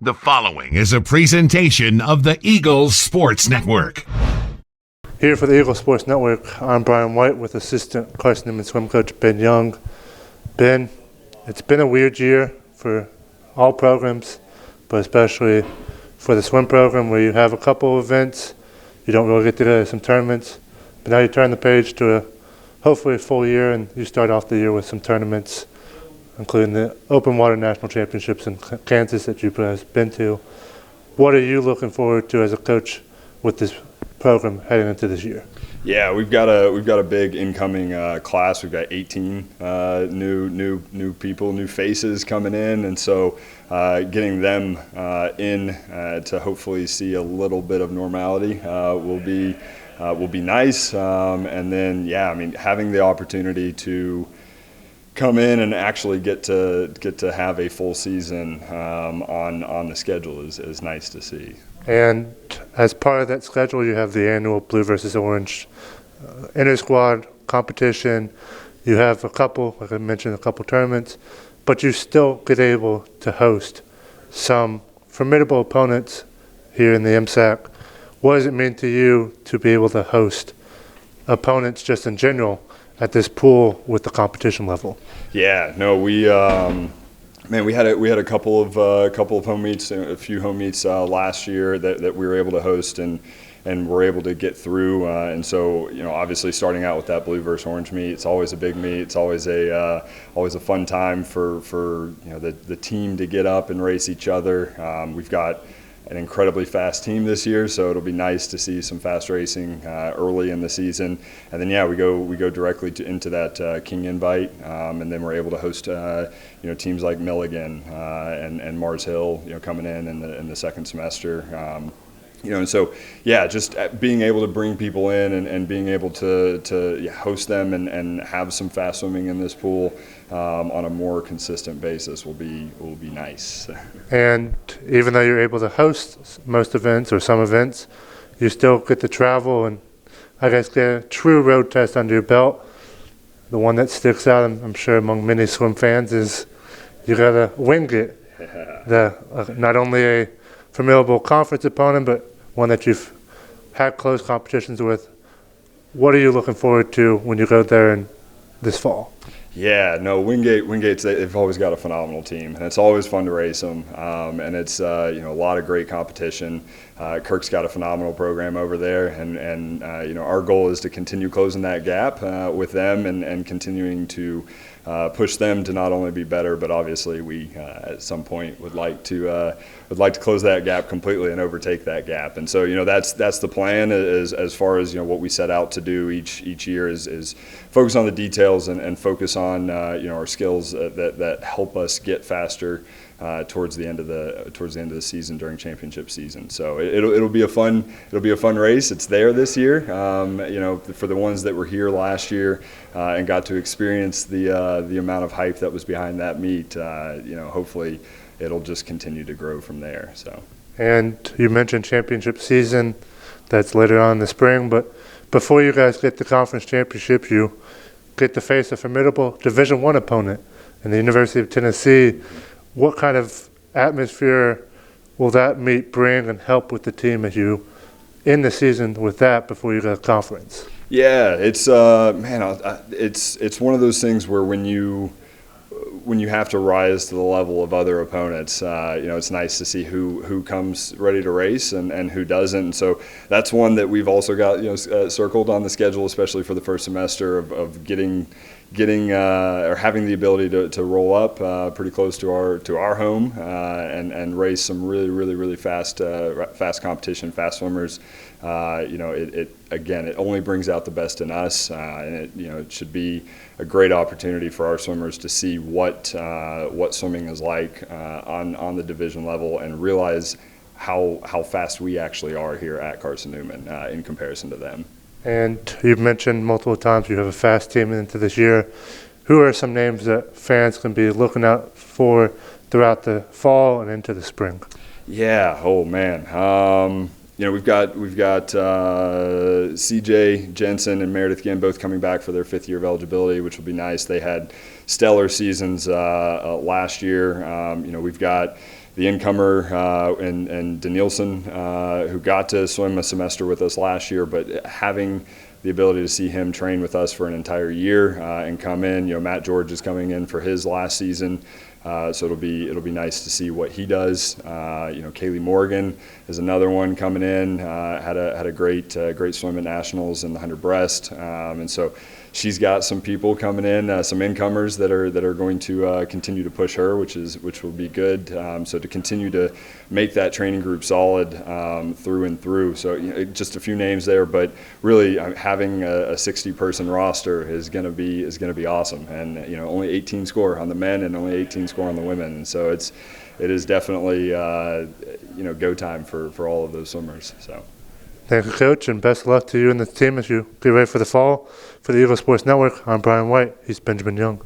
The following is a presentation of the Eagles Sports Network. Here for the Eagles Sports Network, I'm Brian White with assistant Carson-Newman Swim coach Ben Young. Ben, it's been a weird year for all programs, but especially for the swim program where you have a couple of events, you don't really get to go to some tournaments, but now you turn the page to hopefully a full year and you start off the year with some tournaments, including the Open Water National Championships in Kansas that you've been to. What are you looking forward to as a coach with this program heading into this year? Yeah, we've got a big incoming class. We've got 18 new people, new faces coming in, and so getting them in to hopefully see a little bit of normality will be nice. And then, yeah, I mean, having the opportunity to come in and actually get to have a full season on the schedule is nice to see. And as part of that schedule, you have the annual Blue versus Orange inter-squad competition. You have a couple, like I mentioned, a couple tournaments, but you still get able to host some formidable opponents here in the MSAC. What does it mean to you to be able to host opponents just in general at this pool with the competition level? Yeah, no, we had a couple of home meets, a few home meets last year that we were able to host and were able to get through. And so, you know, obviously starting out with that Blue versus Orange meet, it's always a big meet. It's always a fun time for you know the team to get up and race each other. We've got an incredibly fast team this year, so it'll be nice to see some fast racing early in the season. And then, yeah, we go directly into that King Invite, and then we're able to host teams like Milligan and Mars Hill, coming in the second semester. And so, yeah, just being able to bring people in and being able to host them and have some fast swimming in this pool on a more consistent basis will be nice. And even though you're able to host most events or some events, you still get to travel and I guess get a true road test under your belt. The one that sticks out, I'm sure, among many swim fans is you got to Wingate. Not only a formidable conference opponent, but one that you've had close competitions with. What are you looking forward to when you go there in this fall? Yeah, no, Wingate's they've always got a phenomenal team, and it's always fun to race them. And it's a lot of great competition. Kirk's got a phenomenal program over there, and our goal is to continue closing that gap with them and continuing to push them to not only be better, but obviously we at some point would like to close that gap completely and overtake that gap. And so that's the plan as far as what we set out to do each year is focus on the details and focus on our skills that help us get faster towards the end of the season during championship season. So it'll be a fun race. It's there this year. For the ones that were here last year and got to experience the amount of hype that was behind that meet. Hopefully it'll just continue to grow from there. So. And you mentioned championship season. That's later on in the spring, but before you guys get the conference championship, you get to face a formidable Division I opponent in the University of Tennessee. What kind of atmosphere will that meet bring and help with the team as you end the season with that before you go to conference? Yeah, it's it's one of those things where when you have to rise to the level of other opponents, it's nice to see who comes ready to race and who doesn't. And so that's one that we've also got circled on the schedule, especially for the first semester of getting or having the ability to roll up pretty close to our home and race some really fast competition, fast swimmers. It only brings out the best in us, and it should be a great opportunity for our swimmers to see what swimming is like on the division level and realize how fast we actually are here at Carson-Newman in comparison to them. And you've mentioned multiple times you have a fast team into this year. Who are some names that fans can be looking out for throughout the fall and into the spring? Yeah. Oh man. We've got CJ Jensen and Meredith Ginn both coming back for their fifth year of eligibility, which will be nice. They had stellar seasons last year. We've got the incomer and Danielson, who got to swim a semester with us last year, but having the ability to see him train with us for an entire year and come in. Matt George is coming in for his last season, so it'll be nice to see what he does. Kaylee Morgan is another one coming in. Had a great swim at nationals in the 100 breast, and so she's got some people coming in, some incomers that are going to continue to push her, which will be good. So to continue to make that training group solid through and through. So just a few names there, but really having a 60-person roster is going to be awesome. And only 18 score on the men and only 18 score on the women. And so it is definitely go time for all of those swimmers. So. Thank you, Coach, and best of luck to you and the team as you get ready for the fall. For the Eagle Sports Network, I'm Brian White. He's Benjamin Young.